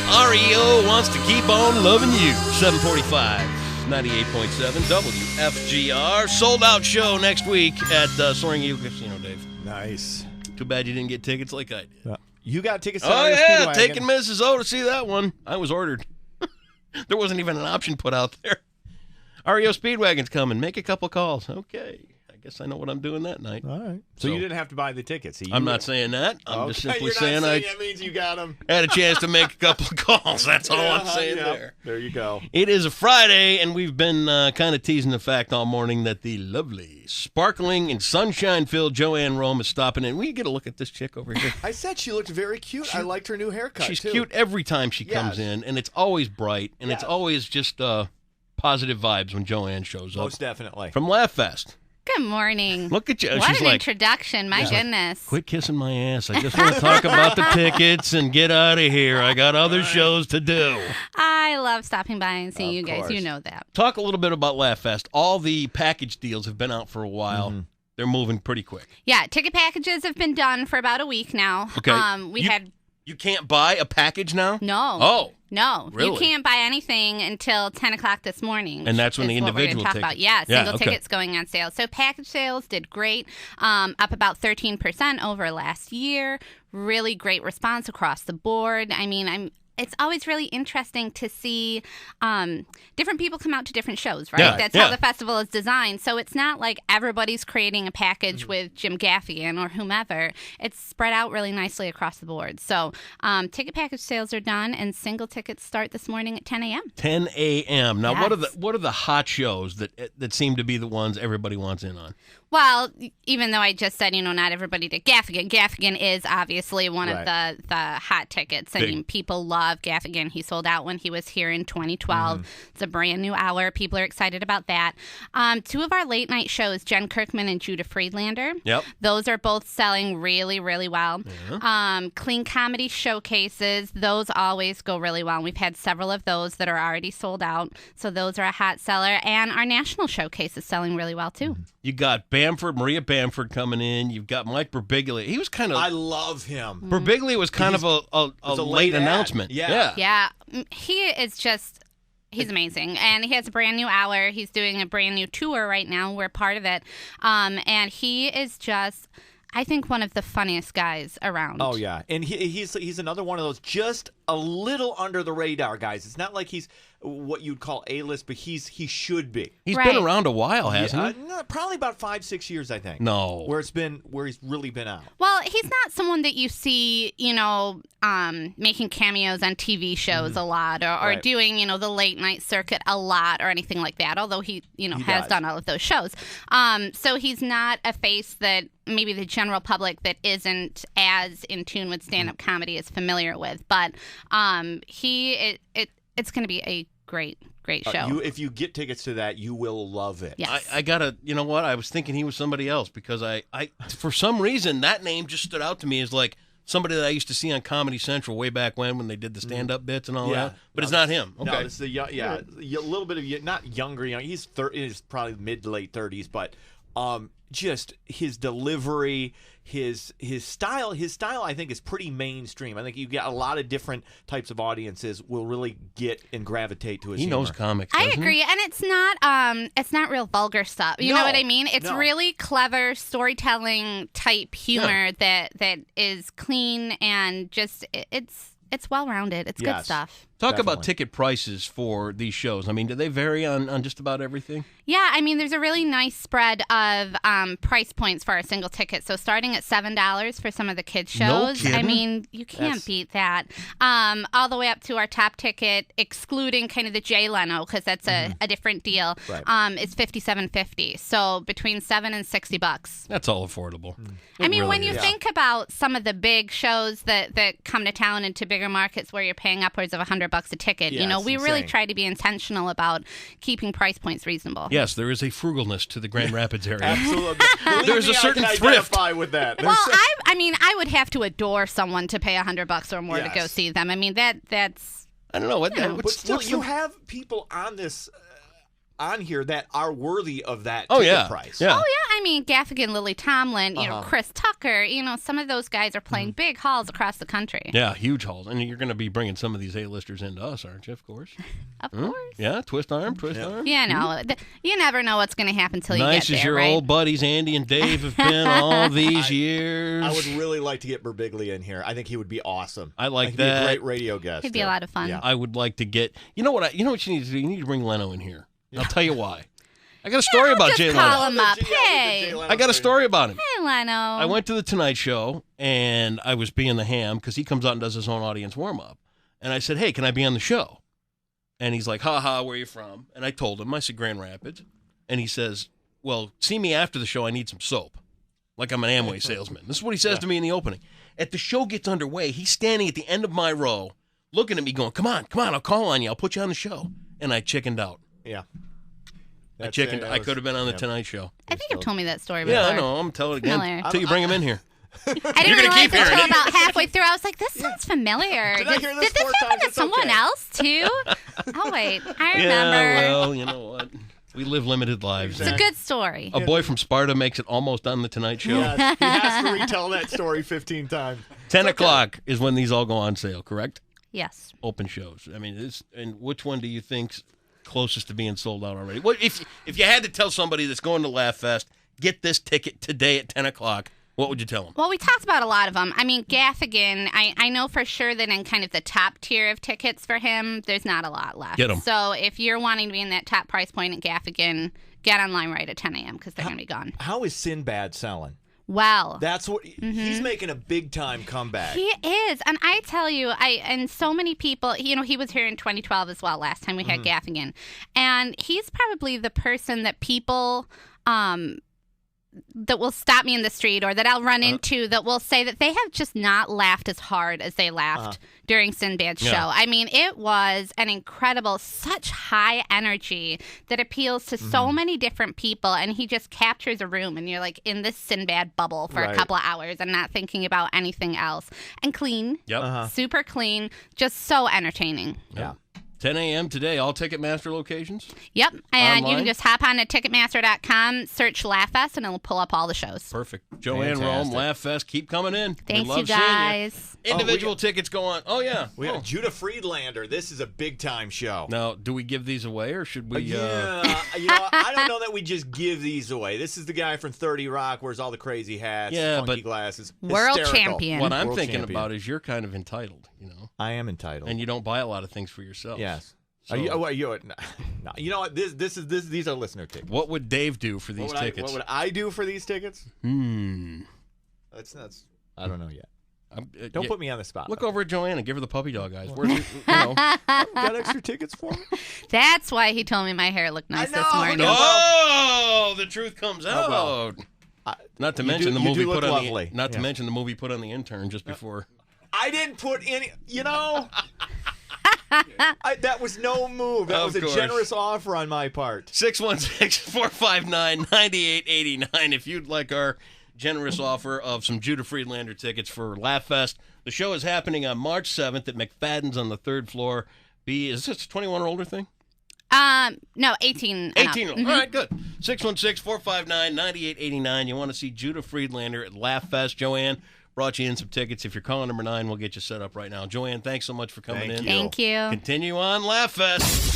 REO wants to keep on loving you. 745, 98.7 WFGR. Sold out show next week at Soaring Eagle Casino, Dave. Nice. Too bad you didn't get tickets like I did. You got tickets to Oh, REO yeah, Speedwagon. taking Mrs. O to see that one. I was ordered. There wasn't even an option put out there. REO Speedwagon's coming. Make a couple calls. Okay. I guess I know what I'm doing that night. All right. So you didn't have to buy the tickets. I'm not saying that. I'm just simply you're saying not I that means you got them. had a chance to make a couple of calls. That's all I'm saying there. There you go. It is a Friday, and we've been kind of teasing the fact all morning that the lovely, sparkling, and sunshine-filled Joanne Rome is stopping in. Will you get a look at this chick over here? I said she looked very cute. I liked her new haircut, She's too. cute every time she comes in, and it's always bright, and it's always just positive vibes when Joanne shows up. Most definitely. From LaughFest. Good morning. Look at you. What She's an like, introduction. My goodness. quit kissing my ass. I just want to talk about the tickets and get out of here. I got other shows to do. I love stopping by and seeing you guys. course. You know that. Talk a little bit about LaughFest. All the package deals have been out for a while. Mm-hmm. They're moving pretty quick. Yeah, ticket packages have been done for about a week now. Okay. You can't buy a package now? No. Oh. No, Really? you can't buy anything until 10 o'clock this morning. And that's when the is what we're individual gonna talk about. Yeah, single okay. tickets going on sale. So package sales did great, up about 13% over last year. Really great response across the board. I mean, it's always really interesting to see different people come out to different shows, right? Yeah, That's how the festival is designed. So it's not like everybody's creating a package with Jim Gaffigan or whomever. It's spread out really nicely across the board. So ticket package sales are done, and single tickets start this morning at 10 a.m. 10 a.m. Now, Yes. what are the hot shows that seem to be the ones everybody wants in on? Well, even though I just said, not everybody did Gaffigan. Gaffigan is obviously one of the hot tickets. I mean, people love Gaffigan. He sold out when he was here in 2012. It's a brand new hour. People are excited about that. Two of our late night shows, Jen Kirkman and Judah Friedlander. Yep. Those are both selling really, really well. Clean comedy showcases, those always go really well. We've had several of those that are already sold out. So those are a hot seller. And our national showcase is selling really well, too. You got Maria Bamford coming in. You've got Mike Birbiglia. He was kind of... I love him. Birbiglia was kind of a late announcement. Yeah. He is just... He's amazing. And he has a brand new hour. He's doing a brand new tour right now. We're part of it. And he is just... I think one of the funniest guys around. Oh, yeah. And he's another one of those just a little under the radar guys. It's not like he's what you'd call A-list, but he should be. He's been around a while, hasn't he? No, probably about 5-6 years, I think. No. Where he's really been out. Well, he's not someone that you see, making cameos on TV shows a lot or doing, the late night circuit a lot or anything like that, although he has done all of those shows. So he's not a face that maybe the general public that isn't as in tune with stand-up comedy is familiar with. But it's going to be a great show. If you get tickets to that, you will love it. Yes. I gotta, you know what? I was thinking he was somebody else because I for some reason that name just stood out to me as like somebody that I used to see on Comedy Central way back when they did the stand-up bits and all that. But it's not him. Okay. No, it's a little bit of not younger. He's probably mid to late 30s, but just his delivery, his style. His style, I think, is pretty mainstream. I think you get a lot of different types of audiences will really get and gravitate to his humor. He knows comics. I agree, and it's not real vulgar stuff. You know what I mean? It's really clever storytelling type humor that is clean and just it's well rounded. It's good stuff. Talk about ticket prices for these shows. I mean, do they vary on just about everything? Yeah, I mean, there's a really nice spread of price points for a single ticket. So starting at $7 for some of the kids' shows. kidding. I mean, you can't beat that. All the way up to our top ticket, excluding kind of the Jay Leno, because that's a different deal, is $57.50. So between $7 and $60. That's all affordable. I mean, when you think about some of the big shows that come to town and to bigger markets where you're paying upwards of $100 a ticket, we really try to be intentional about keeping price points reasonable. Yes, there is a frugalness to the Grand Rapids area. Absolutely. There's a certain I can thrift. identify with that. Well, I mean, I would have to adore someone to pay $100 or more to go see them. I mean, that's... I don't know. But still, you have people on this on here that are worthy of that Oh, ticket yeah. price. Yeah. Oh, yeah. I mean, Gaffigan, Lily Tomlin, you know, Chris Tucker, you know, some of those guys are playing big halls across the country. Yeah, huge halls. And you're going to be bringing some of these A-listers into us, aren't you, of course? Of course. Yeah, twist arm. Yeah, no. You never know what's going to happen until you get Nice there, as your right? old buddies Andy and Dave have been all these years. I would really like to get Birbiglia in here. I think he would be awesome. I like He'd that. be a great radio guest. He'd be a lot of fun. Yeah. I would like to get. You know what you need to do? You need to bring Leno in here. I'll tell you why. I got a story about just Jay call Leno. him up. Yeah, Hey. Jay Leno I got a story about him. Hey, Leno. I went to the Tonight Show, and I was being the ham because he comes out and does his own audience warm-up. And I said, hey, can I be on the show? And he's like, ha, where are you from? And I told him, I said, Grand Rapids. And he says, well, see me after the show. I need some soap. Like I'm an Amway salesman. This is what he says to me in the opening. At the show gets underway, he's standing at the end of my row, looking at me going, come on, I'll call on you. I'll put you on the show. And I chickened out. Yeah. I could have been on the Tonight Show. I think you've told me that story before. Yeah, I know. I'm telling it again Familiar. until you bring him in here. I didn't You're gonna realize keep hearing until it. about halfway through. I was like, this sounds familiar. Did I hear this did 4 happen times? to It's someone okay. else, too? Oh, wait. I remember. Yeah, well, you know what? We live limited lives. It's a good story. A boy from Sparta makes it almost on the Tonight Show. Yes, he has to retell that story 15 times. 10 o'clock is when these all go on sale, correct? Yes. Open shows. I mean, and which one do you think's closest to being sold out already? What if you had to tell somebody that's going to Laugh Fest, get this ticket today at 10 o'clock, what would you tell them? Well, we talked about a lot of them. I mean, Gaffigan, I know for sure that in kind of the top tier of tickets for him, there's not a lot left. Get 'em. So if you're wanting to be in that top price point at Gaffigan, get online right at 10 a.m. because they're going to be gone. How is Sinbad selling? Well, That's what he's making a big time comeback. he is. And I tell you, and so many people, you know, he was here in 2012 as well, last time we had Gaffigan. And he's probably the person that people that will stop me in the street or that I'll run into that will say that they have just not laughed as hard as they laughed during Sinbad's show. I mean, it was an incredible, such high energy that appeals to so many different people, and he just captures a room, and you're like in this Sinbad bubble for a couple of hours and not thinking about anything else. And clean, super clean, just so entertaining. Yeah. 10 a.m. today, all Ticketmaster locations? Yep, and you Online? can just hop on to Ticketmaster.com, search LaughFest, and it'll pull up all the shows. Perfect. Joanne Rome, Fantastic. Laugh Fest, keep coming in. Thanks, we love you guys. Seeing you. Individual tickets go on. Oh, yeah. We have Judah Friedlander. This is a big time show. Now, do we give these away, or should we... Yeah, you know, I don't know that we just give these away. This is the guy from 30 Rock, wears all the crazy hats, Yeah, funky but- glasses. World Hysterical. champion. What I'm World thinking champion. about is you're kind of entitled, you know, I am entitled. and you don't buy a lot of things for yourself. Yes. So- No, you know what? These are listener tickets. What would Dave do for these tickets? What would I do for these tickets? That's I don't know yet. Don't put me on the spot. Look over at Joanne and give her the puppy dog eyes. Where's it, you know. Got extra tickets for me? That's why he told me my hair looked nice I know, this morning. no. Oh, the truth comes out. well. Not to You mention do- the you movie do look put on lovely. the. Not to Yeah. mention the movie put on the intern just before. I didn't put any. You know, that was no move. That Of was a course. generous offer on my part. 616-459-9889 if you'd like our generous offer of some Judah Friedlander tickets for Laugh Fest. The show is happening on March 7th at McFadden's on the 3rd floor. Is this a 21 or older thing? No, 18. 18. And up. All right, good. 616-459-9889. You want to see Judah Friedlander at Laugh Fest. Joanne brought you in some tickets. If you're calling number 9, we'll get you set up right now. Joanne, thanks so much for coming Thank in. you. Thank you. Continue on Laugh Fest.